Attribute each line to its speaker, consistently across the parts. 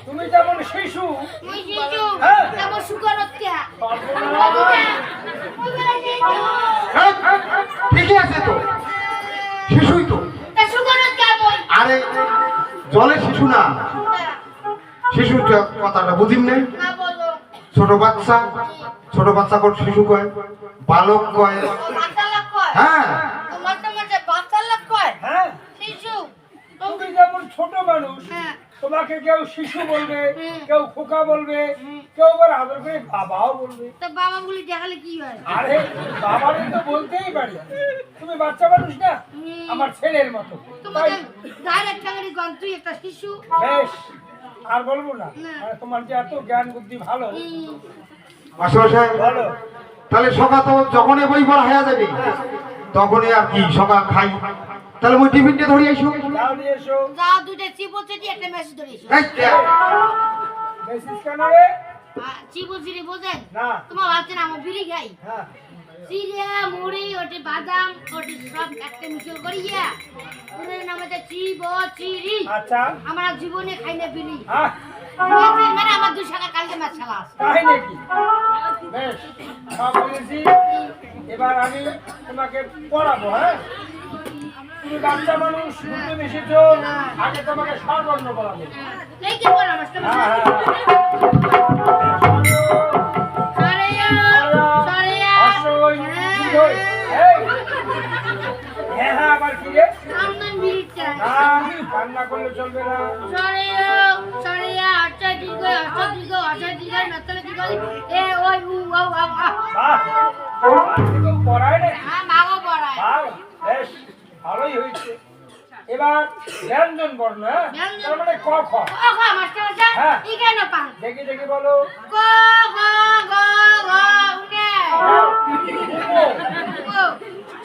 Speaker 1: তুমি যেমন শিশু
Speaker 2: মুই শিশু
Speaker 1: হ্যাঁ।
Speaker 2: তেমন সুকরত কে
Speaker 3: ঠিকই আছে তো, শিশুই তো।
Speaker 2: তা সুকরত কে বই
Speaker 3: আরে জলে শিশু না, শিশু কথাটা বুঝিম না।
Speaker 2: না বলো
Speaker 3: ছোট বাচ্চা, ছোট বাচ্চা কোন শিশু কয়, বালক কয়।
Speaker 2: বাচ্চা লাগ কয়
Speaker 3: হ্যাঁ
Speaker 2: তোমার মাঝে বাচ্চা লাগ কয়
Speaker 1: হ্যাঁ
Speaker 2: শিশু
Speaker 1: তুমি যেমন ছোট মানুষ
Speaker 2: হ্যাঁ
Speaker 1: তোমাকে কেউ শিশু বলবে,
Speaker 2: হুম।
Speaker 1: কেউ খোকা বলবে,
Speaker 2: হুম।
Speaker 1: কেউ আবার আদর করে বাবাও বলবে।
Speaker 2: তো বাবা বলি দেখালে কি হয়
Speaker 1: আরে বাবারে তো বলতেই পারি, তুমি বাচ্চা মানুষ না,
Speaker 2: হুম।
Speaker 1: আমার ছেলের মতো।
Speaker 2: তোমাকে
Speaker 1: তাই
Speaker 2: ডাইরেক্ট টাঙ্গারি গন তুই একটা শিশু
Speaker 1: বেশ, আর বলবো না।
Speaker 2: না।
Speaker 1: আরে তোমার যে এত জ্ঞান বুদ্ধি ভালো,
Speaker 3: মাস্টারমশাই,
Speaker 1: বলো।
Speaker 3: তাহলে সকাল তো যখনই বই পড়া হয়ে যাবে তখনই আর কি সকাল খাই। তাহলে মই টিফিনটা ধরে আইসো।
Speaker 1: যাও নিয়ে এসো।
Speaker 2: যাও দুইটা চিপো চিটি একটা মেসেজ ধরিস
Speaker 3: এই কে?
Speaker 1: মেসেজ কেন রে?
Speaker 2: চিপো চিটি বোঝেন
Speaker 1: না।
Speaker 2: তোমার ভাবছে না আমার বিড়ি খাই
Speaker 1: হ্যাঁ
Speaker 2: চিড়িয়া মুড়ি ওটি বাদাম ওটি সব একটা মিশল করিয়া ওদের নাম হচ্ছে চিবো চিড়ি
Speaker 1: আচ্ছা।
Speaker 2: আমার জীবনে খাই না বিড়ি
Speaker 1: হ্যাঁ
Speaker 2: মানে আমার 2 টাকা কালকে মাছ খালাস
Speaker 1: তাই নাকি? বেশ, সব বুঝেছি। এবার আমি তোমাকে পড়াবো। হ্যাঁ, তুমি বাচ্চা মানুষ, নতুন এসেছো, আগে তোমাকে স্বরবর্ণ বলাবো।
Speaker 2: এই কি বল আমার সাথে
Speaker 1: হ্যাঁ হ্যাঁ
Speaker 2: সরিয়া সরিয়া
Speaker 1: অসই, দীর্ঘই। এই, হ্যাঁ হ্যাঁ, আবার কি রে?
Speaker 2: আমন বিড়িটা
Speaker 1: না, কান্না করলে চলবে না।
Speaker 2: সরিয়া সরিয়া আচ্ছা দীর্ঘ নতলে দীর্ঘ এ ওই উ ও আ
Speaker 1: বাহ, বাড়িতে কেউ পড়ায় নাকি?
Speaker 2: হ্যাঁ মাগো পড়ায়
Speaker 1: বাহ, বেশ, ভালোই হয়েছে। এবার ব্যঞ্জন বর্ণ। হ্যাঁ,
Speaker 2: ব্যঞ্জন।
Speaker 1: তার মানে ক খ।
Speaker 2: ও গো মাস্টার মশাই
Speaker 1: হ্যাঁ।
Speaker 2: ই কেন পান
Speaker 1: দেখি দেখি বলো।
Speaker 2: গ গ গ গ উনে ও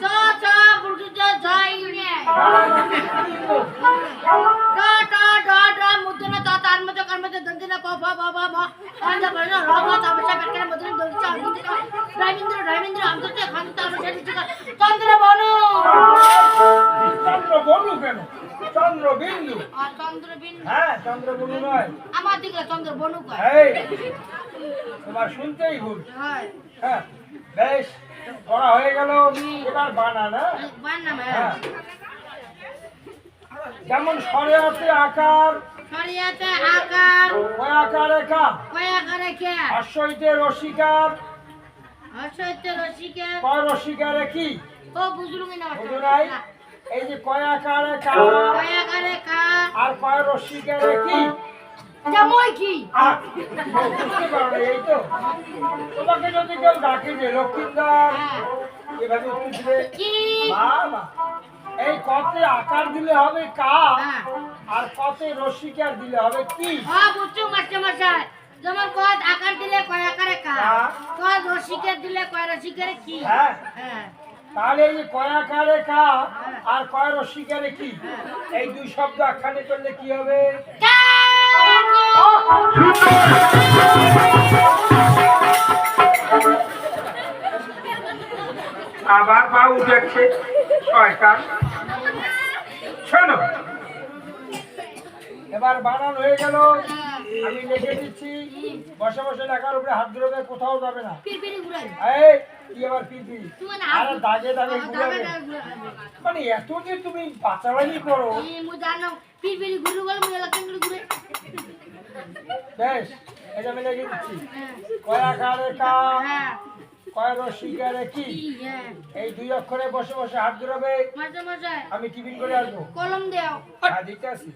Speaker 2: চ চ বুলটু চ জ ইউনে ড ড ড ড মুদ্রনা ত তার মধ্যে কার মধ্যে দন্তিনা প প প প ম আন্দা বলনা র গ তামসা পেটকের মধ্যে দন্তি চ রাইমিন্দ্র আমদতে খান তামসা দিতে চন্দ্র বনু
Speaker 1: চন্দ্র বনু কেন? চন্দ্র বিন্দু।
Speaker 2: আর চন্দ্র বিন্দু
Speaker 1: হ্যাঁ, চন্দ্র বনু নয়।
Speaker 2: আমার দিকে চন্দ্র বনু কয়
Speaker 1: এই, তোমার শুনতেই ভুল।
Speaker 2: হয়
Speaker 1: হ্যাঁ, বেশ, পড়া হয়ে গেল। এবার বানানা।
Speaker 2: বান নাম
Speaker 1: হ্যাঁ, যেমন স্বরে আছে আকার,
Speaker 2: সরিয়াতে আকার
Speaker 1: কয় আকারে কা,
Speaker 2: কয়া করে কে
Speaker 1: হর্ষইতে রসিকার,
Speaker 2: অসত্য রসিকে
Speaker 1: কয় রসিকারে কি?
Speaker 2: ও বুঝলুম না
Speaker 1: বুঝো নাই? এই যে কয় আকারে কা
Speaker 2: কয়া করে কা
Speaker 1: আর কয় রসিকারে কি?
Speaker 2: জামই কি
Speaker 1: আর বুঝতে পারো না, এই তো। তোমাকে যদি কেউ ডাকে যে লক্ষ্মীন্দর, এভাবে উত্তর দিবে
Speaker 2: কি
Speaker 1: বাবা। এই কতে আকার দিলে হবে কা,
Speaker 2: হ্যাঁ।
Speaker 1: আর কতে রসিকার দিলে হবে কি?
Speaker 2: হ্যাঁ বুঝছো মাস্টার মশাই যেমন কত আকার দিলে কয়া করে কা
Speaker 1: হ্যাঁ।
Speaker 2: কত রসিকে দিলে কয় রসিকের কি
Speaker 1: হ্যাঁ,
Speaker 2: হ্যাঁ
Speaker 1: তাহলে এই যে কয় আকারে কা আর কয় রসিকারে কি, এই দুই শব্দ আখ্যানে করলে কি হবে? আবার পা উঠেছে শয়তান। শোনো, এবার বানান হয়ে গেল। আমি লিখে দিচ্ছি, বসে বসে লেখার উপরে হাত ধরে কোথাও যাবে না।
Speaker 2: পিরপিরি ঘুরাই
Speaker 1: এই, কি আবার পিরপিরি?
Speaker 2: তুমি না
Speaker 1: আরে দাগে দাগে
Speaker 2: দাগে
Speaker 1: ঘুরাবে।
Speaker 2: দাগে ঘুরাবে
Speaker 1: মানে এত যে তুমি বাঁচাবাড়ি করো।
Speaker 2: মু জানো পিরপিরি ঘুরে বলে মু এলাকায় ঘুরে
Speaker 1: বেশ, এটা আমি লিখে দিচ্ছি।
Speaker 2: হ্যাঁ
Speaker 1: কয় আকারে কা,
Speaker 2: হ্যাঁ
Speaker 1: কয় রসিকারে কি,
Speaker 2: হ্যাঁ
Speaker 1: এই দুই অক্ষরে বসে বসে হাত ধরাবে।
Speaker 2: মাস্টার মশাই
Speaker 1: আমি টিফিন করে আসবো।
Speaker 2: কলম দেও
Speaker 1: হ্যাঁ, দিতে আসি।